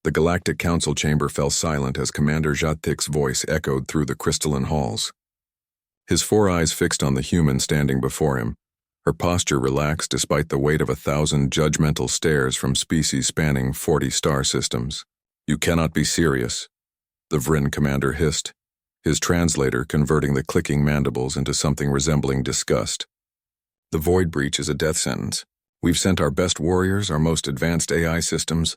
The Galactic Council chamber fell silent as Commander Jatik's voice echoed through the crystalline halls. His 4 eyes fixed on the human standing before him, her posture relaxed despite the weight of 1,000 judgmental stares from species spanning 40 star systems. "You cannot be serious," the Vryn commander hissed, his translator converting the clicking mandibles into something resembling disgust. "The void breach is a death sentence. We've sent our best warriors, our most advanced AI systems,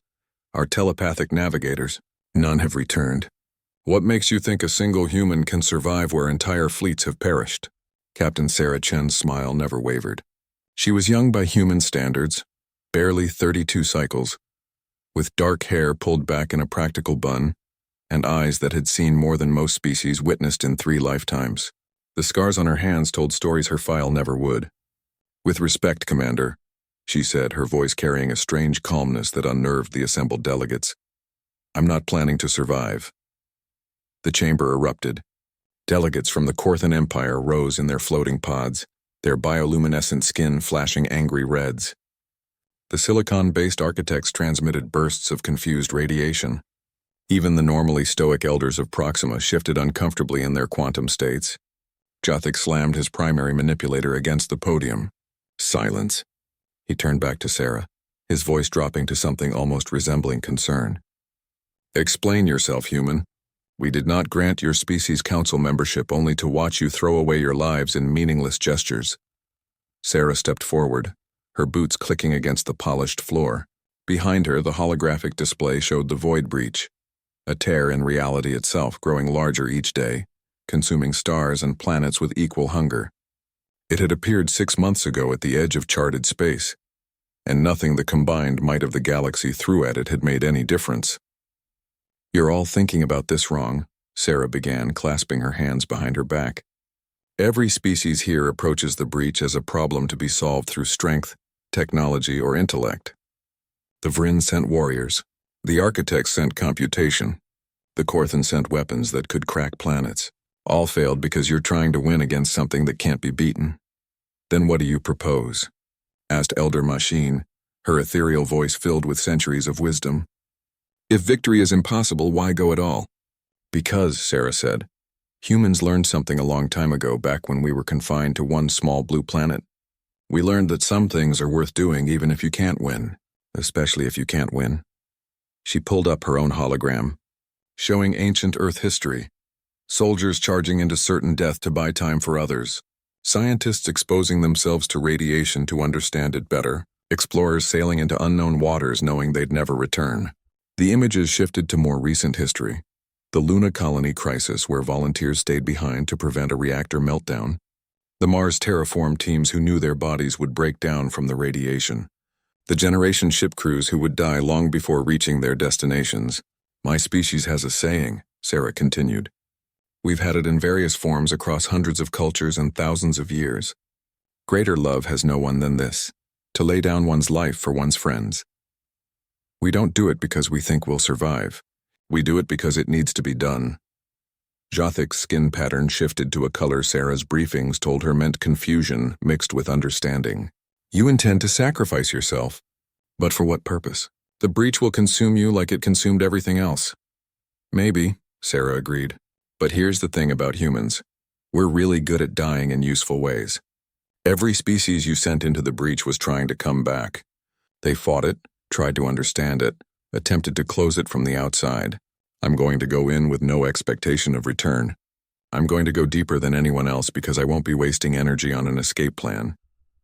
our telepathic navigators. None have returned. What makes you think a single human can survive where entire fleets have perished?" Captain Sarah Chen's smile never wavered. She was young by human standards, barely 32 cycles, with dark hair pulled back in a practical bun, and eyes that had seen more than most species witnessed in 3 lifetimes. The scars on her hands told stories her file never would. "With respect, Commander," she said, her voice carrying a strange calmness that unnerved the assembled delegates, "I'm not planning to survive." The chamber erupted. Delegates from the Korthan Empire rose in their floating pods, their bioluminescent skin flashing angry reds. The silicon-based architects transmitted bursts of confused radiation. Even the normally stoic elders of Proxima shifted uncomfortably in their quantum states. Jatik slammed his primary manipulator against the podium. "Silence." He turned back to Sarah, his voice dropping to something almost resembling concern. "Explain yourself, human. We did not grant your species council membership only to watch you throw away your lives in meaningless gestures." Sarah stepped forward, her boots clicking against the polished floor. Behind her, the holographic display showed the void breach, a tear in reality itself growing larger each day, consuming stars and planets with equal hunger. It had appeared 6 months ago at the edge of charted space, and nothing the combined might of the galaxy threw at it had made any difference. "You're all thinking about this wrong," Sarah began, clasping her hands behind her back. "Every species here approaches the breach as a problem to be solved through strength, technology, or intellect. The Vryn sent warriors. The architects sent computation. The Korthan sent weapons that could crack planets. All failed because you're trying to win against something that can't be beaten. Then what do you propose?" asked Elder Machine, her ethereal voice filled with centuries of wisdom. "If victory is impossible, why go at all?" "Because," Sarah said, "humans learned something a long time ago, back when we were confined to one small blue planet. We learned that some things are worth doing even if you can't win, especially if you can't win." She pulled up her own hologram, showing ancient Earth history. Soldiers charging into certain death to buy time for others. Scientists exposing themselves to radiation to understand it better. Explorers sailing into unknown waters knowing they'd never return. The images shifted to more recent history. The Luna colony crisis, where volunteers stayed behind to prevent a reactor meltdown. The Mars terraform teams who knew their bodies would break down from the radiation. The generation ship crews who would die long before reaching their destinations. "My species has a saying," Sarah continued. "We've had it in various forms across hundreds of cultures and thousands of years. Greater love has no one than this, to lay down one's life for one's friends. We don't do it because we think we'll survive. We do it because it needs to be done." Jatik's skin pattern shifted to a color Sarah's briefings told her meant confusion mixed with understanding. "You intend to sacrifice yourself. But for what purpose? The breach will consume you like it consumed everything else." "Maybe," Sarah agreed. "But here's the thing about humans. We're really good at dying in useful ways. Every species you sent into the breach was trying to come back. They fought it, tried to understand it, attempted to close it from the outside. I'm going to go in with no expectation of return. I'm going to go deeper than anyone else because I won't be wasting energy on an escape plan."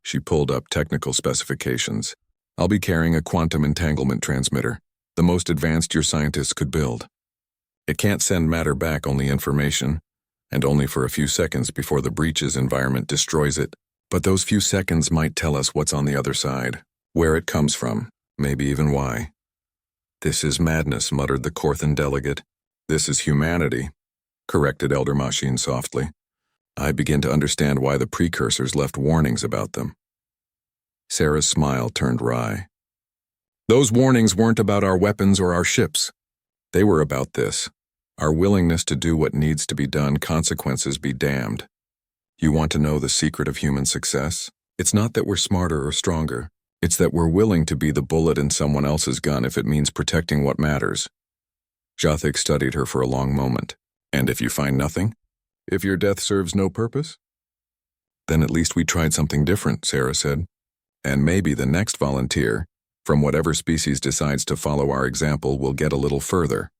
She pulled up technical specifications. "I'll be carrying a quantum entanglement transmitter, the most advanced your scientists could build. It can't send matter back, only information, and only for a few seconds before the breach's environment destroys it. But those few seconds might tell us what's on the other side, where it comes from, maybe even why." "This is madness," muttered the Korthan delegate. "This is humanity," corrected Elder Machine softly. "I begin to understand why the precursors left warnings about them." Sarah's smile turned wry. "Those warnings weren't about our weapons or our ships. They were about this. Our willingness to do what needs to be done, consequences be damned. You want to know the secret of human success? It's not that we're smarter or stronger. It's that we're willing to be the bullet in someone else's gun if it means protecting what matters. Jathik studied her for a long moment. And if you find nothing? If your death serves no purpose? Then at least we tried something different, Sarah said. And maybe the next volunteer, from whatever species decides to follow our example, will get a little further.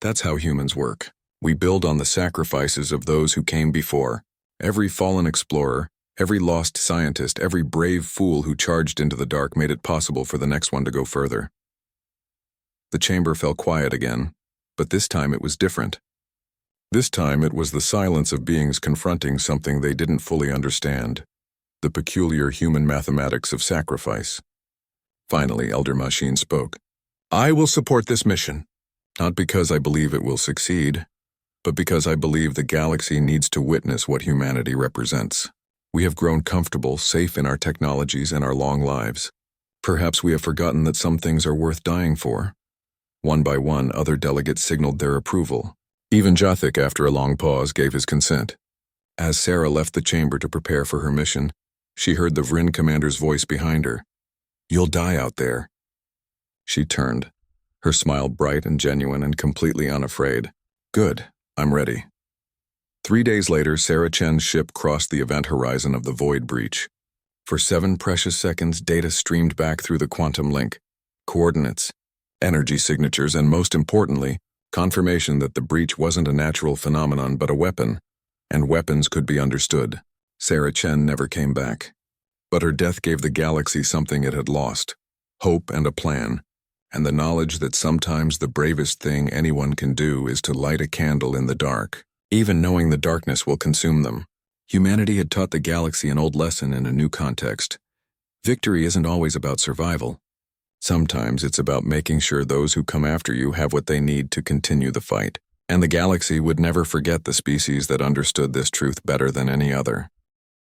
That's how humans work. We build on the sacrifices of those who came before. Every fallen explorer, every lost scientist, every brave fool who charged into the dark made it possible for the next one to go further. The chamber fell quiet again, but this time it was different. This time it was the silence of beings confronting something they didn't fully understand, the peculiar human mathematics of sacrifice. Finally, Elder Machine spoke. I will support this mission, not because I believe it will succeed, but because I believe the galaxy needs to witness what humanity represents. We have grown comfortable, safe in our technologies and our long lives. Perhaps we have forgotten that some things are worth dying for. One by one, other delegates signaled their approval. Even Jathik, after a long pause, gave his consent. As Sarah left the chamber to prepare for her mission, she heard the Vryn commander's voice behind her. You'll die out there. She turned, her smile bright and genuine and completely unafraid. Good, I'm ready. 3 days later, Sarah Chen's ship crossed the event horizon of the Void Breach. For 7 precious seconds, data streamed back through the quantum link. Coordinates, energy signatures, and most importantly, confirmation that the breach wasn't a natural phenomenon but a weapon, and weapons could be understood. Sarah Chen never came back. But her death gave the galaxy something it had lost, hope and a plan, and the knowledge that sometimes the bravest thing anyone can do is to light a candle in the dark, even knowing the darkness will consume them. Humanity had taught the galaxy an old lesson in a new context. Victory isn't always about survival. Sometimes it's about making sure those who come after you have what they need to continue the fight. And the galaxy would never forget the species that understood this truth better than any other.